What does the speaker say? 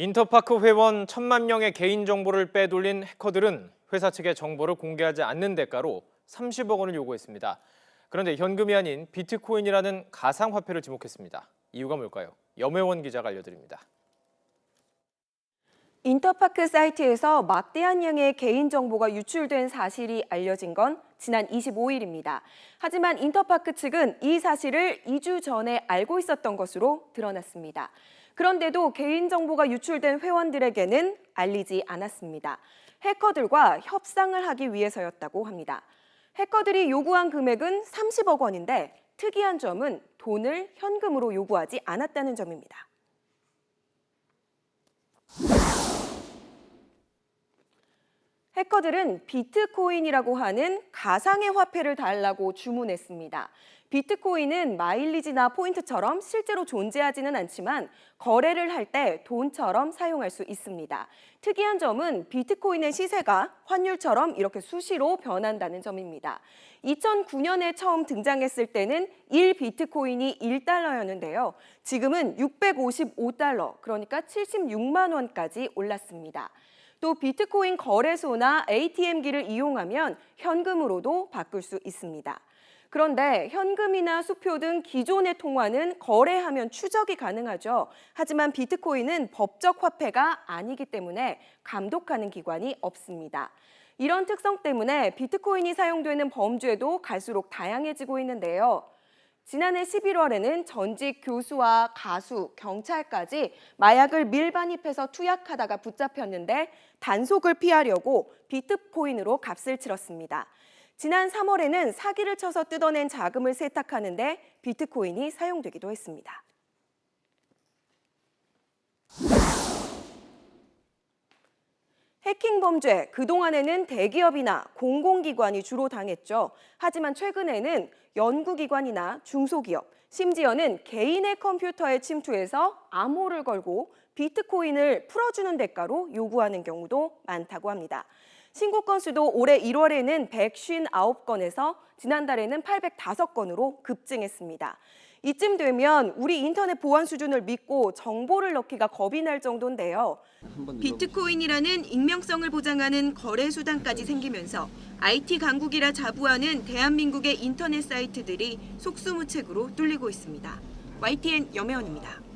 인터파크 회원 1,000만 명의 개인정보를 빼돌린 해커들은 회사 측에 정보를 공개하지 않는 대가로 30억 원을 요구했습니다. 그런데 현금이 아닌 비트코인이라는 가상화폐를 지목했습니다. 이유가 뭘까요? 염혜원 기자가 알려드립니다. 인터파크 사이트에서 막대한 양의 개인정보가 유출된 사실이 알려진 건 지난 25일입니다. 하지만 인터파크 측은 이 사실을 2주 전에 알고 있었던 것으로 드러났습니다. 그런데도 개인정보가 유출된 회원들에게는 알리지 않았습니다. 해커들과 협상을 하기 위해서였다고 합니다. 해커들이 요구한 금액은 30억 원인데 특이한 점은 돈을 현금으로 요구하지 않았다는 점입니다. 해커들은 비트코인이라고 하는 가상의 화폐를 달라고 주문했습니다. 비트코인은 마일리지나 포인트처럼 실제로 존재하지는 않지만 거래를 할 때 돈처럼 사용할 수 있습니다. 특이한 점은 비트코인의 시세가 환율처럼 이렇게 수시로 변한다는 점입니다. 2009년에 처음 등장했을 때는 1비트코인이 1달러였는데요. 지금은 655달러, 그러니까 76만 원까지 올랐습니다. 또 비트코인 거래소나 ATM기를 이용하면 현금으로도 바꿀 수 있습니다. 그런데 현금이나 수표 등 기존의 통화는 거래하면 추적이 가능하죠. 하지만 비트코인은 법적 화폐가 아니기 때문에 감독하는 기관이 없습니다. 이런 특성 때문에 비트코인이 사용되는 범죄도 갈수록 다양해지고 있는데요. 지난해 11월에는 전직 교수와 가수, 경찰까지 마약을 밀반입해서 투약하다가 붙잡혔는데 단속을 피하려고 비트코인으로 값을 치렀습니다. 지난 3월에는 사기를 쳐서 뜯어낸 자금을 세탁하는데 비트코인이 사용되기도 했습니다. 해킹 범죄, 그동안에는 대기업이나 공공기관이 주로 당했죠. 하지만 최근에는 연구기관이나 중소기업, 심지어는 개인의 컴퓨터에 침투해서 암호를 걸고 비트코인을 풀어주는 대가로 요구하는 경우도 많다고 합니다. 신고 건수도 올해 1월에는 159건에서 지난달에는 805건으로 급증했습니다. 이쯤 되면 우리 인터넷 보안 수준을 믿고 정보를 넣기가 겁이 날 정도인데요. 비트코인이라는 익명성을 보장하는 거래 수단까지 생기면서 IT 강국이라 자부하는 대한민국의 인터넷 사이트들이 속수무책으로 뚫리고 있습니다. YTN 염혜원입니다.